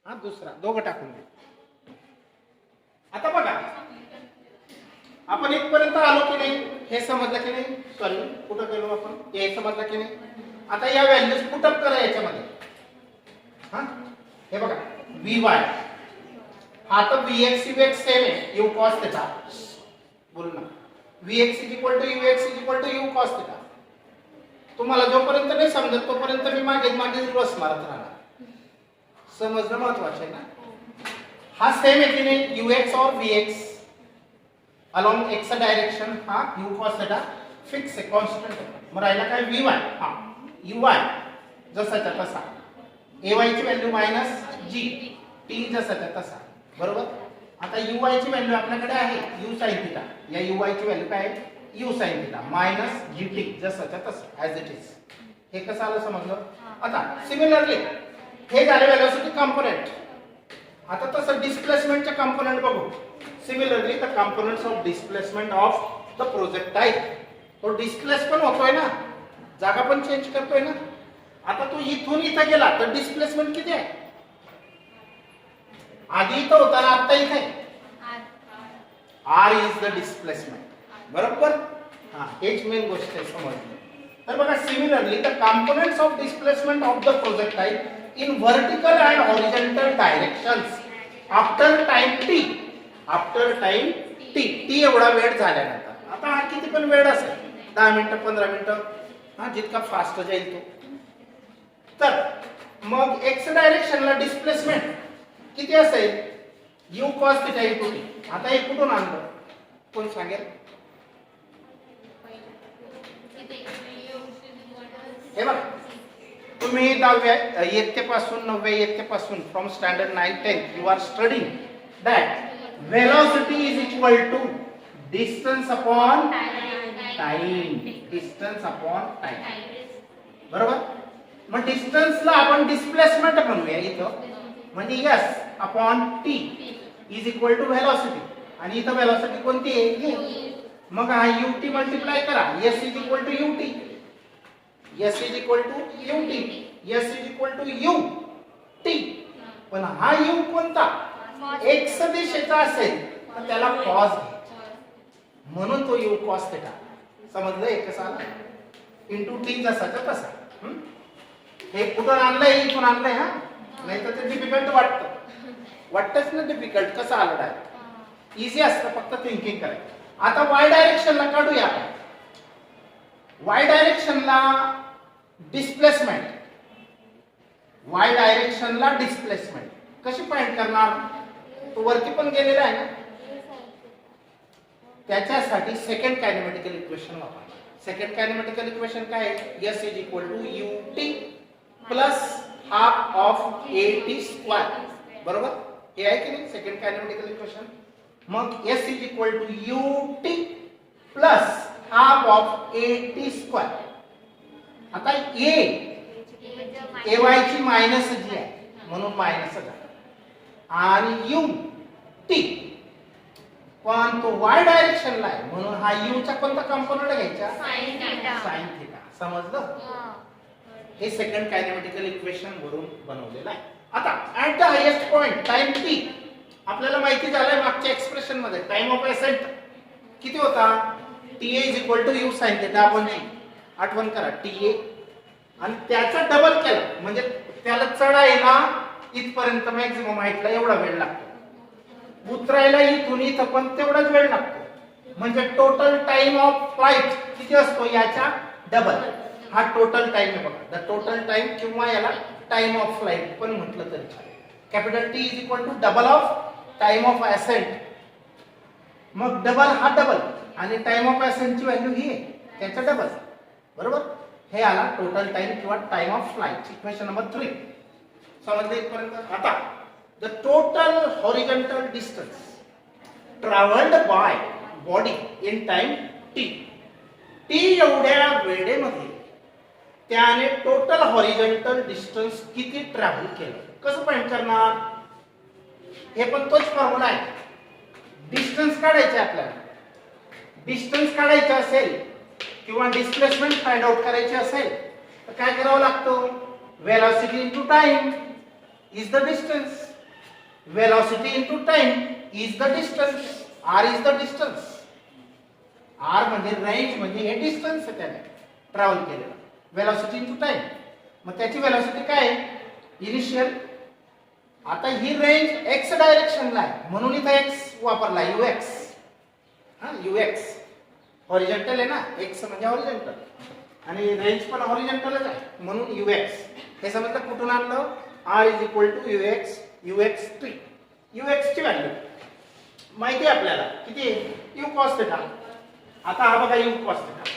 हा दुसरा, दोघं टाकून दे. आता बघा आपण इथपर्यंत आलो की नाही, हे समजलं की नाही, सॉरी कुठं गेलो आपण, हे समजलं की नाही. आता या व्हॅल्यूज पुटअप करा याच्यामध्ये. हा हे बघा Vy हा तर Vx Ux सेम आहे, u cos θ बोल ना. Vx Ux u cos θ. तुम्हाला जोपर्यंत नाही समजत तोपर्यंत मी मागे रिवर्स मारत राहणार. समजणं महत्वाचं आहे ना. हा सेम आहे की नाही, Ux और Vx along x डायरेक्शन हा u cos θ फिक्स आहे, कॉन्स्टंट आहे. मग राहिला काय Vy, हा Uy जसाच्या तसा, Ay ची व्हॅल्यू मायनस g, t जसाच्या तसा, बरोबर. आता Uy ची व्हॅल्यू आपल्याकडे आहे u sin θ. या Uy ची व्हॅल्यू काय आहे u sin θ मायनस gt जसाच्या तसा ऍज इट इज. हे कसं आलं समजलं. आता सिमिलरली हे झाले वेलोसिटी कंपोनेंट. आता तसं डिस्प्लेसमेंटचे कंपोनेंट बघू. Similarly the components of displacement of the projectile. तो डिस्प्लेस पण होतोय ना, जागा पण चेंज करतोय ना. आता तो इथून इथं गेला तर डिस्प्लेसमेंट किती आहे, आधी इथं होता ना आता इथे r इज द डिस्प्लेसमेंट, बरोबर. हा हेच मेन गोष्ट आहे समजली. तर बघा similarly the components of displacement of the projectile in vertical and horizontal directions after time t. After time t एवढा वेळ झाल्यानंतर. आता हा किती पण वेळ असेल, 10 मिनिटं 15 मिनिटं, हा जितका फास्ट जाईल तो. तर मग x डायरेक्शनला डिस्प्लेसमेंट किती असेल, u cos θ इनटू t. आता हे कुठून आणलं कोण सांगेल. हे बघ तुम्ही 10व्या इयत्तेपासून 9व्या इयत्तेपासून from standard 9 10 you are studying that velocity is equal to distance upon time. distance upon time, बरोबर. मग डिस्टन्सला आपण डिस्प्लेसमेंट म्हणूया इथं, म्हणजे s upon t is equal to velocity. आणि इथं व्हेलॉसिटी कोणती आहे, मग हा ut मल्टिप्लाय करा, s is equal to ut, s is equal to ut, s is equal to ut. पण हा u कोणता, x दिशेचा असेल तर त्याला cos घ्यायचा, म्हणून तो u cos θ. समजलं हे कसं आलं, इनटू t जसाचा तसा. हे कुठून आणलंय, इथून आणलंय. हा नाही तर ते डिफिकल्ट वाटतच ना, डिफिकल्ट कसं आलं डायरेक्ट. इझी असतं, फक्त थिंकिंग करायचं. आता y डायरेक्शनला काढूया आपण. y डायरेक्शनला डिस्प्लेसमेंट, y डायरेक्शनला डिस्प्लेसमेंट कशी फाइंड करणार, तो वरती पण गेलेला आहे ना. त्याच्यासाठी सेकंड कायनेमॅटिकल इक्वेशन वापरा. सेकंड कायनेमॅटिकल इक्वेशन काय आहे, s is equal to ut plus half of at square, बरोबर. हे आहे की नाही सेकंड कायनेमॅटिकल इक्वेशन. मग s is equal to ut plus half of at square. आता a ay ची मायनस जी आहे म्हणून मायनस झाला, आणि ut पण तो y डायरेक्शनला आहे म्हणून हा u चा कोणता कंपोनेंट घ्यायचा, sin θ. समजलं. हे सेकंड कायनेमॅटिकल इक्वेशन वरून बनवलेलं आहे. आता at the highest point time t आपल्याला माहिती झालंय मागच्या एक्सप्रेशन मध्ये टाइम ऑफ एसेंट किती होता, ta is equal to u sin θ. आपण आठवण करा ta, आणि त्याचा डबल केला म्हणजे त्याला चढायला इथपर्यंत मॅक्सिमम हाईटला एवढा वेळ लागतो, उतरायला इथून इथं पण तेवढाच वेळ लागतो. म्हणजे टोटल टाइम ऑफ फ्लाइट किती असतो, याच्या डबल. हा टोटल टाइम आहे बघा, द टोटल टाइम, किंवा याला टाइम ऑफ फ्लाइट पण म्हटलं तरी चालेल. Capital T is equal to double of time of ascent. मग डबल हा डबल, आणि टाइम ऑफ असेंटची व्हॅल्यू ही आहे त्याचा डबल, बरोबर. हे आला टोटल टाइम किंवा time of flight. Equation number 3 समजले इथपर्यंत. आता the total horizontal distance travelled by body in time t. एवढ्या वेळेमध्ये त्याने टोटल हॉरिझॉन्टल डिस्टन्स किती ट्रॅव्हल केलं, कसं फाइंड करणार. हे पण तोच फॉर्म्युला आहे. डिस्टन्स काढायचे आपल्याला. डिस्टन्स काढायचं असेल किंवा डिस्प्लेसमेंट फाइंड आउट करायची असेल तर काय करावं लागतं, velocity into time is the distance. velocity into time is the distance. R is the distance. R म्हणजे रेंज म्हणजे हे डिस्टन्स आहे त्याने ट्रॅव्हल केलेलं. Velocity into time. मग त्याची वेलोसिटी काय आहे? इनिशियल. आता ही रेंज x डायरेक्शनला आहे म्हणून इथे x वापरला ux. ux हॉरिझॉन्टल आहे ना, x म्हणजे हॉरिझॉन्टल आणि रेंज पण हॉरिझॉन्टलच आहे म्हणून ux. हे समजलं कुठून आणलं? r is equal to ux, ux3. ux ची व्हॅल्यू माहिती आहे आपल्याला किती आहे? u cos θ. आता हा बघा u cos θ.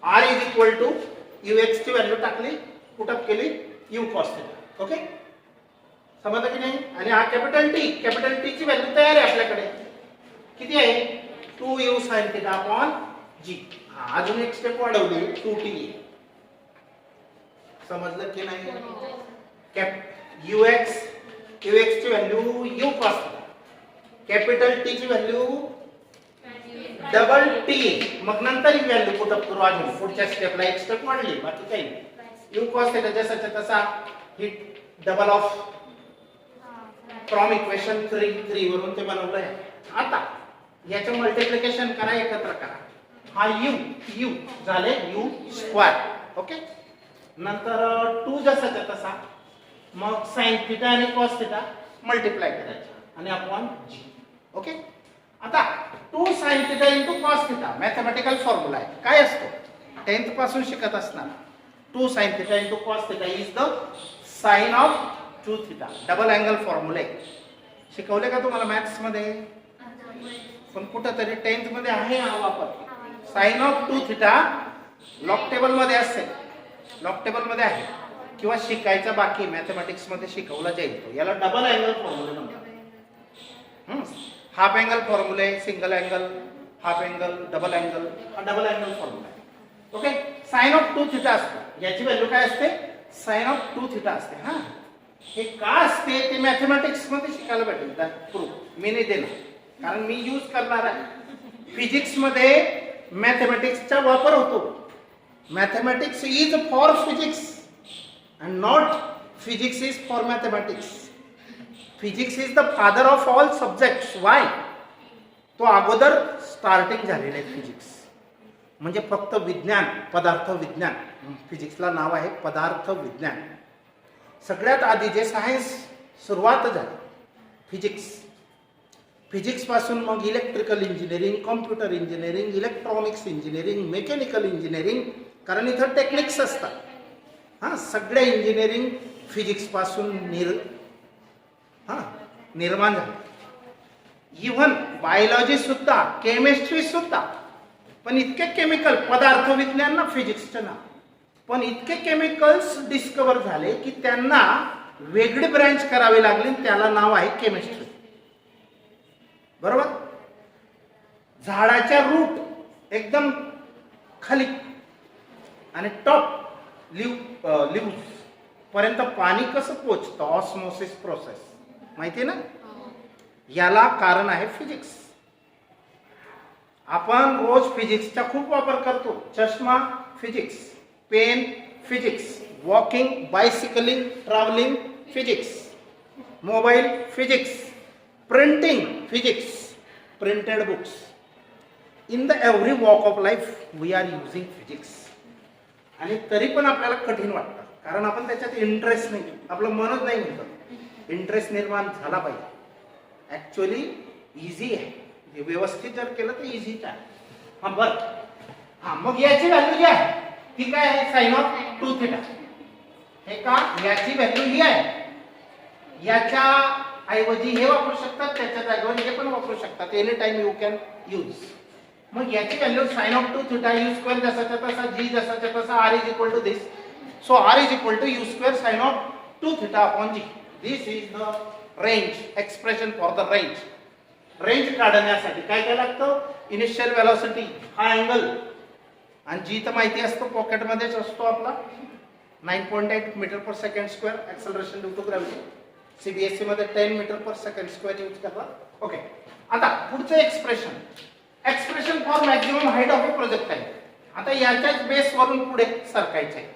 r is equal to ux ची व्हॅल्यू टाकली, पुट अप केली u cos θ. ओके, समजलं की नाही? आणि हा कॅपिटल टी ची व्हॅल्यू तयार आहे आपल्याकडे. किती आहे? 2u sin θ upon g. अजून एक स्टेप वाढवली 2t. समजलं की नाही? ux ची value u cos θ, capital T ची व्हॅल्यू डबल टी. मग नंतर ही व्हॅल्यू पुट अप करू. अजून पुढच्या स्टेपला एक स्टेप वाढली, बाकी काही नाही. u cos θ जसाच्या तसा ही डबल ऑफ फ्रॉम इक्वेशन 3 वरून ते बनवलं आहे. आता याचं मल्टिप्लिकेशन करा, एकत्र करा. हा u झाले u स्क्वेअर. ओके, नंतर 2 जसाच्या तसा मग sin θ आणि cos θ मल्टिप्लाय करायचं आणि अपॉन g. ओके, आता 2 sin θ into cos θ mathematical formula आहे. काय असतो? 10th पासून शिकत असणार. 2 sin θ into cos θ is the sine of 2 θ. Double angle formula शिकवले का तुम्हाला मॅथ्स मध्ये? पण कुठं तरी 10th मध्ये आहे हा वापर. साइन ऑफ 2 θ लॉग टेबल मध्ये असेल, लॉग टेबल मध्ये आहे किंवा शिकायचा बाकी मॅथमॅटिक्स मध्ये शिकवला जाईल तो. याला डबल अँगल फॉर्म्युला म्हणतात. Half angle formula, single angle, half angle, double angle. हा डबल अँगल फॉर्म्युला आहे. ओके, साइन ऑफ 2 θ असतो. याची व्हॅल्यू काय असते? साइन ऑफ 2 θ असते. हा, हे का असते ते मॅथमॅटिक्स मध्ये शिकायला भेटेल. प्रूफ मी नाही देणार कारण मी यूज करणार आहे. फिजिक्स मध्ये मॅथमॅटिक्सचा वापर होतो. Mathematics is for physics and not physics is for mathematics. Physics is the father of all subjects. Why? तो अगोदर स्टार्टिंग झालेलं आहे फिजिक्स. म्हणजे फक्त विज्ञान, पदार्थ विज्ञान. फिजिक्सला नाव आहे पदार्थ विज्ञान. सगळ्यात आधी जे सायन्स सुरुवात झाली फिजिक्स. फिजिक्स पासून मग electrical engineering, computer engineering, electronics engineering, mechanical engineering, कारण इथं टेक्निक्स असतात. हा, सगळे इंजिनिअरिंग फिजिक्स पासून निर्माण झाले. इव्हन बायोलॉजी सुद्धा, केमिस्ट्री सुद्धा. पण इतके केमिकल, पदार्थ विज्ञान ना फिजिक्सचं नाव, पण इतके केमिकल्स डिस्कवर झाले की त्यांना वेगळी ब्रँच करावी लागली. त्याला नाव आहे केमिस्ट्री. बरोबर? झाडाच्या रूट एकदम खाली आणि टॉप लिव्स पर्यंत पाणी कसं पोहोचतं? Osmosis process. माहिती आहे ना? याला कारण आहे फिजिक्स. आपण रोज फिजिक्सचा खूप वापर करतो. चष्मा physics, pen physics, walking, bicycling, travelling physics, mobile physics, printing physics, printed books. In the every walk of life we are using physics. आणि तरी पण आपल्याला कठीण वाटतं कारण आपण त्याच्यात इंटरेस्ट नाही, आपलं मनच नाही म्हणतं. इंटरेस्ट निर्माण झाला पाहिजे. ऍक्च्युअली इझी आहे, व्यवस्थित जर केलं तर इझीच आहे. हा, बरं. हा, मग याची व्हॅल्यू जी आहे ती काय आहे? Sine of 2 θ. हे का? याची व्हॅल्यू ही आहे. याच्या ऐवजी हे वापरू शकतात, त्याच्या जागेवर हे पण वापरू शकतात. Any time you can use. मग याची value sine of 2 θ u square जसाच्या तसा, जी जसाच्या तसा, r is equal to this. So r is equal to u square sine of 2 θ upon g. This is the range, expression for the range. Range काढण्यासाठी काय काय लागतं? Initial velocity, हा angle, आणि जी तर माहिती असतो पॉकेटमध्येच असतो आपला. 9.8 metre per second square acceleration due to gravity. CBSE मध्ये 10 metre per second square use करतात. ओके, आता पुढचं expression for maximum height of a projectile. आता याच्याच बेसवरून पुढे सरकायचं आहे.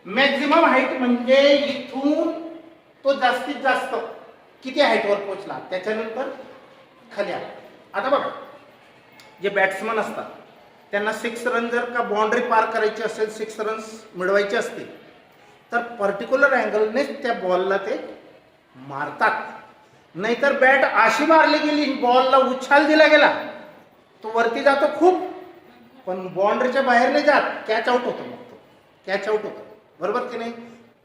मॅक्सिमम हाईट म्हणजे इथून तो जास्तीत जास्त किती हाईटवर पोहोचला त्याच्यानंतर खाली आला. आता बघा, जे बॅट्समन असतात त्यांना 6 रन जर का बाउंड्री पार करायची असेल, 6 रन्स मिळवायचे असतील, तर पर्टिक्युलर अँगलनेच त्या बॉलला ते मारतात. नाहीतर बॅट अशी मारली गेली, बॉलला उछाल दिला गेला, तो वरती जातो खूप, पण बाउंड्रीच्या बाहेर नाही जात, कॅच आउट होतो. मग तो कॅच आउट होतो, बरोबर की नाही.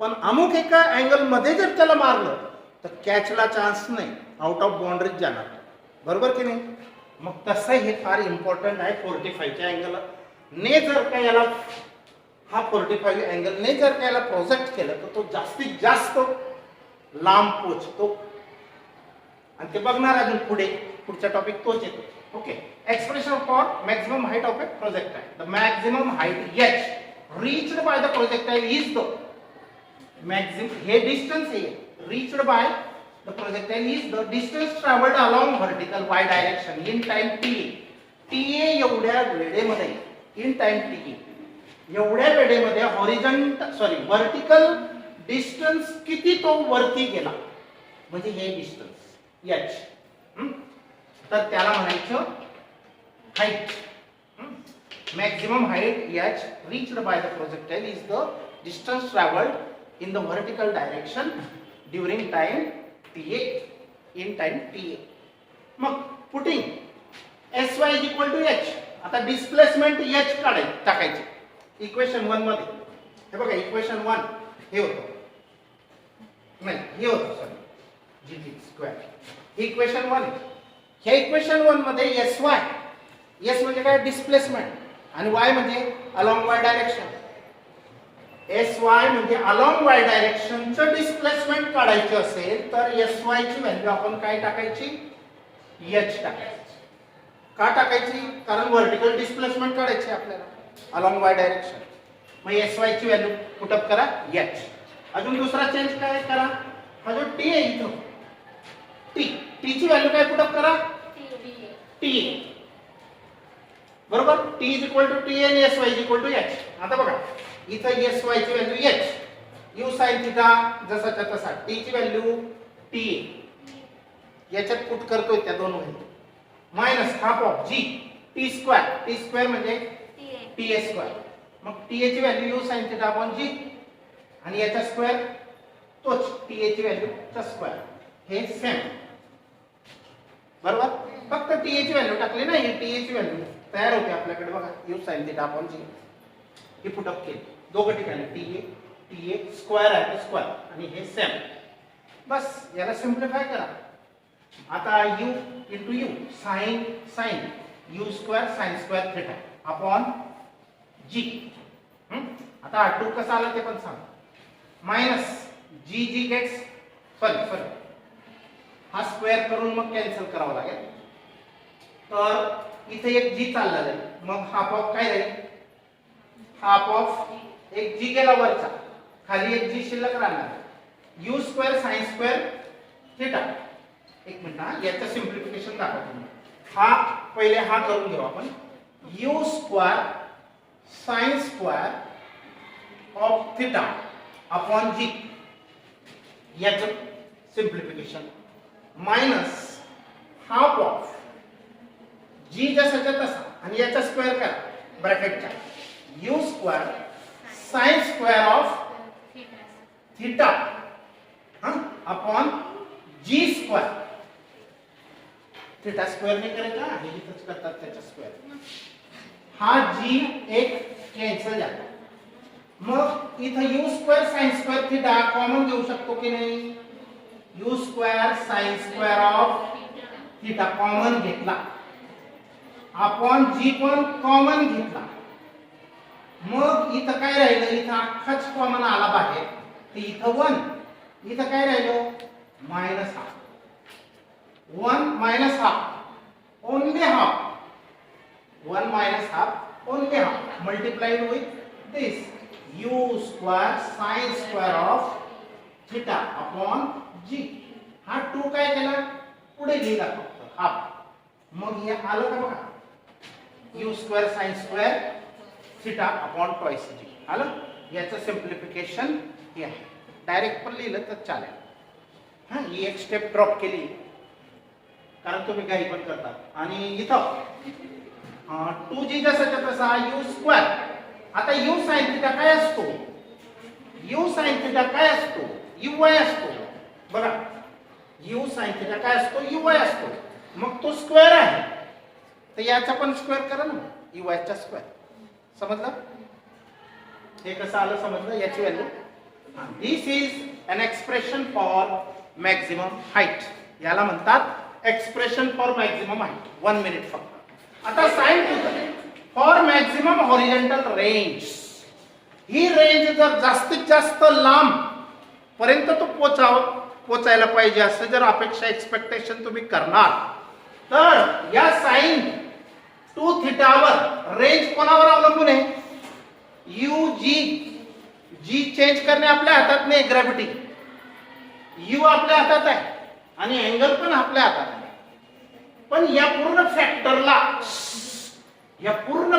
पण अमुक एका अँगलमध्ये जर त्याला मारलं तर कॅचला चान्स नाही, आउट ऑफ बाउंड्रीज जाणार, बरोबर की नाही. मग तसं हे फार इम्पॉर्टंट आहे. 45च्या अँगल ने जर का याला, हा 45 अँगलने जर का याला प्रोजेक्ट केलं तर तो जास्तीत जास्त लांब पोचतो. आणि ते बघणार अजून पुढचा टॉपिक तोच येतो. Okay, expression for maximum height of A projectile. The maximum height h reached by the projectile is the maximum, हे डिस्टन्स आहे, reached by the projectile is the distance traveled along vertical y direction in time t. ta एवढ्या वेळेमध्ये, in time t एवढ्या वेळेमध्ये vertical distance किती तो वरती गेला, म्हणजे हे डिस्टन्स h. तर त्याला म्हणायचं height. Maximum height h reached by the projectile is the distance traveled in the vertical direction during time ta, in time ta. मग putting sy is equal to h. आता डिस्प्लेसमेंट h टाकायचे equation 1 मध्ये. हे बघा, equation 1 हे होतं, नाही हे होतं, सॉरी, जी स्क्वेअर. इक्वेशन 1, ह्या इक्वेशन 1 मध्ये sy, s म्हणजे काय, डिस्प्लेसमेंट, आणि y म्हणजे अलॉंग y डायरेक्शन. sy म्हणजे अलॉंग y डायरेक्शनचं डिस्प्लेसमेंट काढायचं असेल तर sy ची व्हॅल्यू आपण काय टाकायची, h टाकायची. का टाकायची, कारण व्हर्टिकल डिस्प्लेसमेंट काढायची आपल्याला अलॉंग y डायरेक्शन. मग sy ची व्हॅल्यू पुटअप करा h. अजून दुसरा चेंज काय करा, हा जो t आहे इथं, t ची व्हॅल्यू काय पुटअप करा, t, बरोबर. t is equal to t आणि sy is equal to h. आता बघा, इथं sy ची value h, u sin theta जसाच्या तसा, t ची व्हॅल्यू t, याच्यात पुट करतोय त्या दोन value, minus half of g t square म्हणजे ta स्क्वेअर. मग ta ची value u sin theta upon g, आणि याचा स्क्वेअर तोच ta ची व्हॅल्यू चा स्क्वेअर, हे सेम, बरोबर. फक्त ta ची व्हॅल्यू टाकली ना, ही ta ची व्हॅल्यू तयार होते आपल्याकडे बघा, u sin theta upon g. हे पुट अप केले दोघं ठिकाणी, ta स्क्वेअर आहे स्क्वेअर, आणि हे सेम. बस याला सिंप्लिफाय करा. आता u into u sine u square sine square theta upon g. आता हा 2 कसा आला ते पण सांग. मायनस g गेट्स, सॉरी, हा स्क्वेअर करून मग कॅन्सल करावा लागेल. तर इथे एक g चालला जाईल, मग हाफ ऑफ काय राहील, हाफ ऑफ एक g गेला वरचा, खाली एक g शिल्लक राहणार, u square sine square theta. एक मिनिट, हा याचं सिंप्लिफिकेशन दाखवतो. हा पहिले हा करून घेऊ आपण, u square sine square of theta upon g, याचं सिंप्लिफिकेशन, मायनस हाफ ऑफ g जसाच्या तसा, आणि याचा स्क्वेअर करा ब्रॅकेटच्या, u square sine square of theta upon g square. Theta square नाही करायचा, हे इथंच करतात त्याचा स्क्वेअर. हा g एक कॅन्सल झाला, मग इथं u square sine square theta common घेऊ शकतो की नाही, u square sine square of theta common घेतला, अपॉन g पण कॉमन घेतला. मग इथं काय राहिलं, इथं अख्खाच कॉमन आला बाहेर, तर इथं 1, इथं काय राहिलं, minus half. 1 minus half, only half, 1 minus half, only half, multiplied with this, u square sin square of theta upon g. हा 2 काय केला, पुढे लिहिला फक्त हाफ. मग हे आलं का बघा, u square sin square theta upon twice g आलं. याचं सिंप्लिफिकेशन हे आहे, डायरेक्ट पण लिहिलं तर चालेल. हा, ही एक स्टेप ड्रॉप केली कारण तुम्ही काही पण करता. आणि इथं 2g जसाच्या तसा u स्क्वेअर. आता u sin थिटा काय असतो? u sin थिटा काय असतो? uy असतो. बघा, u sin थिटा काय असतो? uy असतो. मग तो स्क्वेअर आहे तर याचा पण स्क्वेअर करा ना, uy चा स्क्वेअर. समजलं? हे कसं आलं समजलं? याची value. This is an expression for maximum height. याला म्हणतात expression for maximum height. 1 minute फक्त. आता sine theta for maximum horizontal range. He range जर जास्तीत जास्त लांब पर्यंत तो पोचायला पाहिजे असं जर अपेक्षा एक्सपेक्टेशन तुम्ही करणार तर या साइन 2 थिटावर रेंज कोणावर अवलंबून आहे? यू जी चेंज करणे आपल्या हातात नाही, ग्रॅव्हिटी. यू आपल्या हातात आहे आणि अँगल पण आपल्या हातात आहे. पण या पूर्ण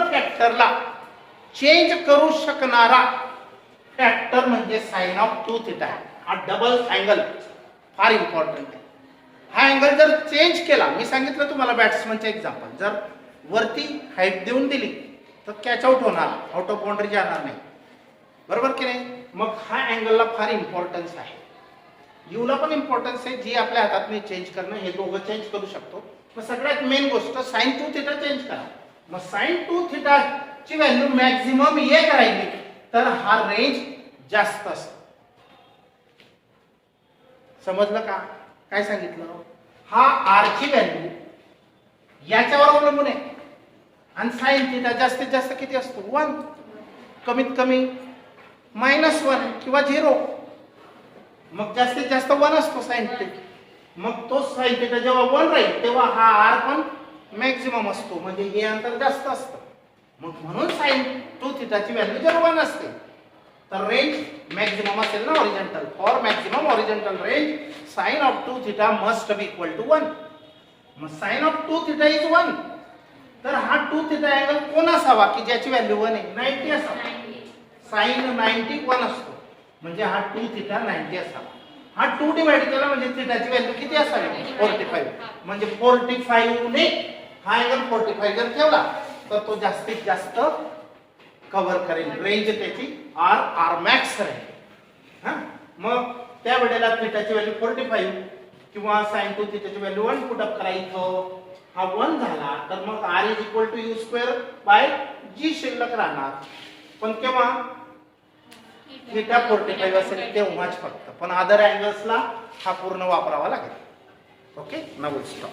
फॅक्टरला चेंज करू शकणारा फॅक्टर म्हणजे साइन ऑफ 2 थिटा. हा डबल अँगल फार इम्पॉर्टंट आहे. हा अँगल जर चेंज केला, मी सांगितलं तुम्हाला बॅट्समनचे एक्झाम्पल, जर वरती हाईट देऊन दिली तर कॅच आउट होणार, आउट ऑफ बाउंड्री जाणार नाही. बरोबर की नाही? मग हा अँगलला फार इम्पॉर्टन्स आहे. यूला पण इम्पॉर्टन्स आहे. जी आपल्या हातात नाही चेंज करणं, हे दोघं चेंज करू शकतो. मग सगळ्यात मेन गोष्ट साइन 2 थिटा चेंज करा. मग साइन 2 थिटा ची व्हॅल्यू मॅक्झिमम 1 राहिली तर हा रेंज जास्त असतो. समजलं का? काय सांगितलं? हा आर ची व्हॅल्यू याच्यावर अवलंबून आहे आणि साइन थिटा जास्तीत जास्त किती असतो? 1. कमीत कमी -1 किंवा 0. मग जास्तीत जास्त 1 असतो साइन थिटा. मग तो साइन थिटा जेव्हा 1 राहील तेव्हा हा आर पण मॅक्झिमम असतो, म्हणजे हे अंतर जास्त असतं. मग म्हणून साइन 2 थिटाची व्हॅल्यू जर 1 असते तर रेंज मॅक्झिमम असेल ना horizontal. For maximum horizontal range sine of 2 theta must be equal to 1. मग साइन ऑफ 2 थिटा इज 1. तर हा 2 थिटा अँगल कोण असावा की ज्याची व्हॅल्यू 1 आहे? 90 असावा. साइन 90 1 असतो म्हणजे हा 2 थिटा 90 असावा. हा 2 डिवाइड केला म्हणजे थिटाची व्हॅल्यू किती असावी? 45. म्हणजे 45 ने हा अँगल 45 जर ठेवला तर तो जास्तीत जास्त कव्हर करेल. रेंज त्याची आर मॅक्स राहील. हा, मग त्या वेळेला थिटाची व्हॅल्यू 45 किंवा साइन 2 थिटाची व्हॅल्यू 1 पुट अप करायचं. हा 1 झाला तर मग r is equal to u square by g शिल्लक राहणार. पण केव्हा? थिटा 45 असेल तेव्हाच फक्त. पण अदर अँगल्सला हा पूर्ण वापरावा लागेल. Okay, now stop.